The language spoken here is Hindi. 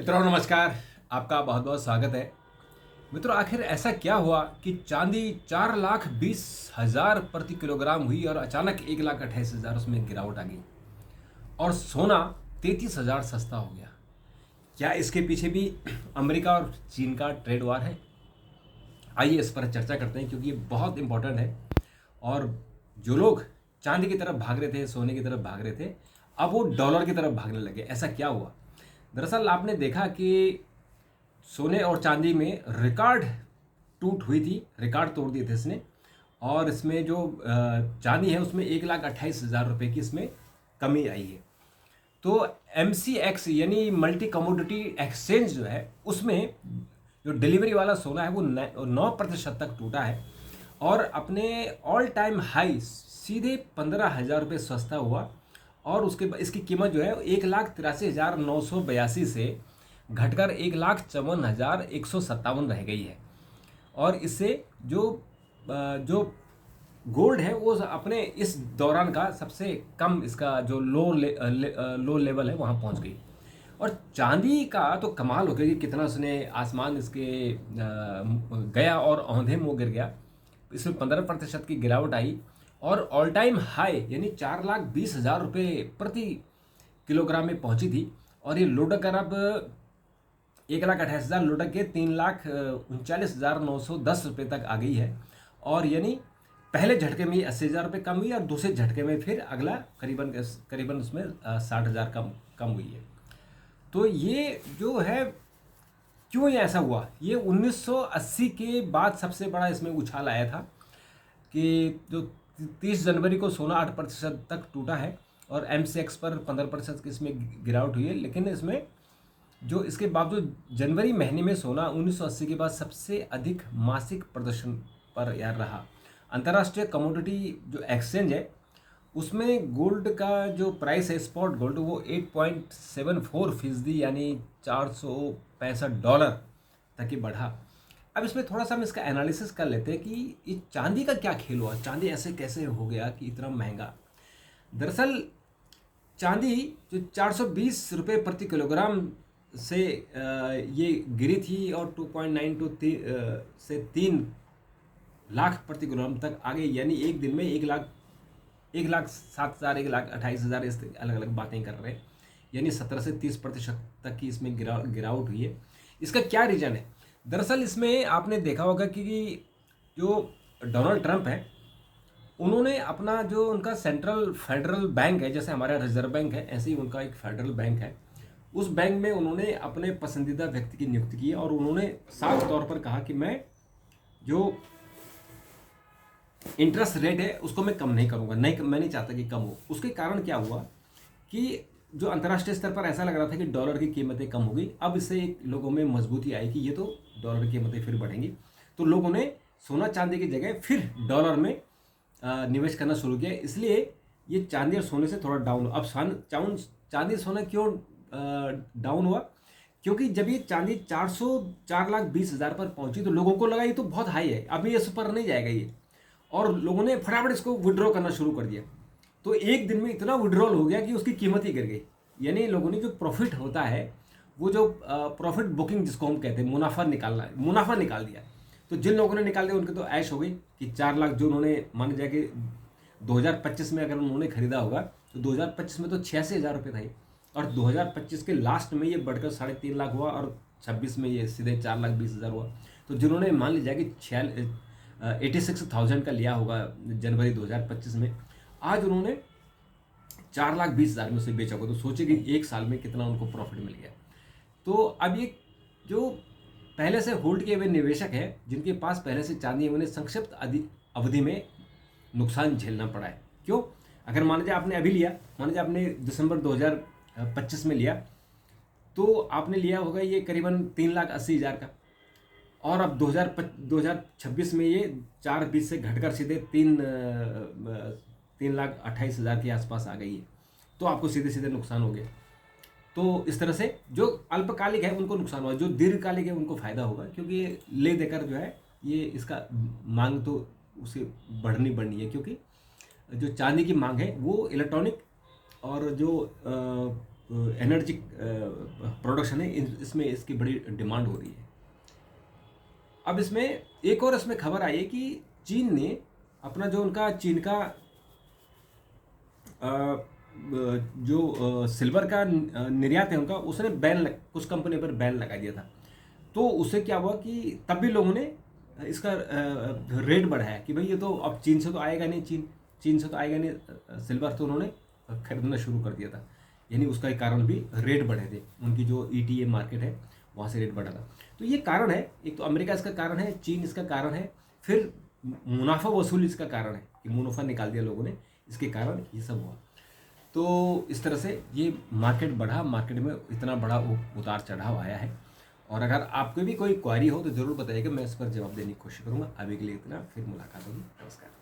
मित्रों नमस्कार। आपका बहुत बहुत स्वागत है। मित्रों, आखिर ऐसा क्या हुआ कि चांदी 4,20,000 प्रति किलोग्राम हुई और अचानक 1,28,000 उसमें गिरावट आ गई और सोना 33,000 सस्ता हो गया। क्या इसके पीछे भी अमेरिका और चीन का ट्रेड वार है? आइए इस पर चर्चा करते हैं क्योंकि ये बहुत इंपॉर्टेंट है। और जो लोग चांदी की तरफ भाग रहे थे, सोने की तरफ भाग रहे थे, अब वो डॉलर की तरफ भागने लगे। ऐसा क्या हुआ? दरअसल आपने देखा कि सोने और चांदी में रिकॉर्ड टूट हुई थी, रिकॉर्ड तोड़ दिए थे इसने। और इसमें जो चांदी है उसमें 1,28,000 रुपये की इसमें कमी आई है। तो MCX यानी मल्टी कमोडिटी एक्सचेंज जो है उसमें जो डिलीवरी वाला सोना है वो 9% तक टूटा है और अपने ऑल टाइम हाई सीधे 15,000 रुपये सस्ता हुआ। और उसके इसकी कीमत जो है 1,83,982 से घटकर 1,54,157 रह गई है। और इससे जो गोल्ड है वो अपने इस दौरान का सबसे कम, इसका जो लो लेवल है वहाँ पहुँच गई। और चांदी का तो कमाल हो गया कि कितना उसने आसमान इसके गया और औंधे मुँह गिर गया। इसमें 15% की गिरावट आई और ऑल टाइम हाई यानी 4,20,000 रुपये प्रति किलोग्राम में पहुंची थी। और ये लुढ़क कर अब 1,28,000 लुढ़क के 3,39,910 रुपये तक आ गई है। और यानी पहले झटके में 80,000 रुपये कम हुई और दूसरे झटके में फिर अगला करीबन उसमें 60,000 कम हुई है। तो ये जो है, क्यों ये ऐसा हुआ? ये 1980 के बाद सबसे बड़ा इसमें उछाल आया था कि जो 30 जनवरी को सोना 8% तक टूटा है और MCX पर 15% की इसमें गिरावट हुई है। लेकिन इसमें जो इसके बावजूद जनवरी महीने में सोना 1980 के बाद सबसे अधिक मासिक प्रदर्शन पर यार रहा। अंतर्राष्ट्रीय कमोडिटी जो एक्सचेंज है उसमें गोल्ड का जो प्राइस है, स्पॉट गोल्ड, वो 8.74% यानी $465 तक ही बढ़ा। अब इसमें थोड़ा सा हम इसका एनालिसिस कर लेते हैं कि ये चांदी का क्या खेल हुआ, चांदी ऐसे कैसे हो गया कि इतना महंगा। दरअसल चांदी जो 420 रुपये प्रति किलोग्राम से ये गिरी थी और 2.92 से 3 लाख प्रति किलोग्राम तक आ गई। यानी एक दिन में 1,07,000 1,28,000 इस अलग अलग बातें कर रहे हैं। यानी 17 से 30% तक की इसमें गिरावट हुई है। इसका क्या रीज़न है? दरअसल इसमें आपने देखा होगा कि जो डोनाल्ड ट्रंप है उन्होंने अपना जो उनका सेंट्रल फेडरल बैंक है, जैसे हमारा रिजर्व बैंक है ऐसे ही उनका एक फेडरल बैंक है, उस बैंक में उन्होंने अपने पसंदीदा व्यक्ति की नियुक्ति की और उन्होंने साफ तौर पर कहा कि मैं जो इंटरेस्ट रेट है उसको मैं कम नहीं करूँगा, मैं नहीं चाहता कि कम हो। उसके कारण क्या हुआ कि जो अंतर्राष्ट्रीय स्तर पर ऐसा लग रहा था कि डॉलर की कीमतें कम हो गई। अब इससे एक लोगों में मजबूती आई कि ये तो डॉलर की कीमतें फिर बढ़ेंगी, तो लोगों ने सोना चांदी की जगह फिर डॉलर में निवेश करना शुरू किया। इसलिए ये चांदी और सोने से थोड़ा डाउन। अब चांदी सोना क्यों डाउन हुआ? क्योंकि जब ये चांदी 4,20,000 पर पहुंची तो लोगों को लगा ये तो बहुत हाई है, अभी ये इस पर नहीं जाएगा ये, और लोगों ने फटाफट इसको विड्रॉ करना शुरू कर दिया। तो एक दिन में इतना विड्रॉल हो गया कि उसकी कीमत ही गिर गई। यानी लोगों ने जो प्रॉफिट होता है, वो जो प्रॉफिट बुकिंग जिसको हम कहते हैं, मुनाफा निकालना है, मुनाफा निकाल दिया। तो जिन लोगों ने निकाल दिया उनकी तो ऐश हो गई कि 4 लाख जो उन्होंने मान लिया कि 2025 में अगर उन्होंने खरीदा होगा तो 2025 में तो 86,000 रुपये था और 2025 के लास्ट में ये बढ़कर 3.5 लाख हुआ और 26 में ये सीधे 4,20,000 हुआ। तो जिन्होंने मान लीजिए कि 86,000 का लिया होगा जनवरी 2025 में, आज उन्होंने 4,20,000 में उसे बेचा होगा। तो सोचिए कि एक साल में कितना उनको प्रॉफिट मिल गया। तो अब ये जो पहले से होल्ड किए हुए निवेशक हैं जिनके पास पहले से चांदी है, उन्हें संक्षिप्त अवधि में नुकसान झेलना पड़ा है। क्यों? अगर मान लीजिए आपने अभी लिया, मान लीजिए आपने दिसंबर 2025 में लिया, तो आपने लिया होगा ये करीबन 3,80,000 का, और अब 2026 में ये 4,20 से घटकर सीधे 3,28,000 के आसपास आ गई है। तो आपको सीधे सीधे नुकसान हो गया। तो इस तरह से जो अल्पकालिक है उनको नुकसान हुआ, जो दीर्घकालिक है उनको फायदा होगा, क्योंकि ले देकर जो है ये इसका मांग तो उसे बढ़नी है। क्योंकि जो चांदी की मांग है वो इलेक्ट्रॉनिक और जो एनर्जी प्रोडक्शन है इसमें इसकी बड़ी डिमांड हो रही है। अब इसमें एक और इसमें खबर आई है कि चीन ने अपना जो उनका चीन का जो सिल्वर का निर्यात है उनका, उसने कुछ कंपनी पर बैन लगा दिया था। तो उससे क्या हुआ कि तब भी लोगों ने इसका रेट बढ़ाया कि भाई ये तो अब चीन से तो आएगा नहीं, चीन से तो आएगा नहीं सिल्वर, तो उन्होंने खरीदना शुरू कर दिया था। यानी उसका एक कारण भी रेट बढ़े थे, उनकी जो ETA मार्केट है वहाँ से रेट बढ़ा था। तो ये कारण है, एक तो अमेरिका इसका कारण है, चीन इसका कारण है, फिर मुनाफा वसूली इसका कारण है कि मुनाफा निकाल दिया लोगों ने, इसके कारण ये सब हुआ। तो इस तरह से ये मार्केट बढ़ा, मार्केट में इतना बड़ा उतार चढ़ाव आया है। और अगर आपको भी कोई क्वारी हो तो ज़रूर बताइएगा, मैं इस पर जवाब देने की कोशिश करूँगा। अभी के लिए इतना, फिर मुलाकात होगी। नमस्कार।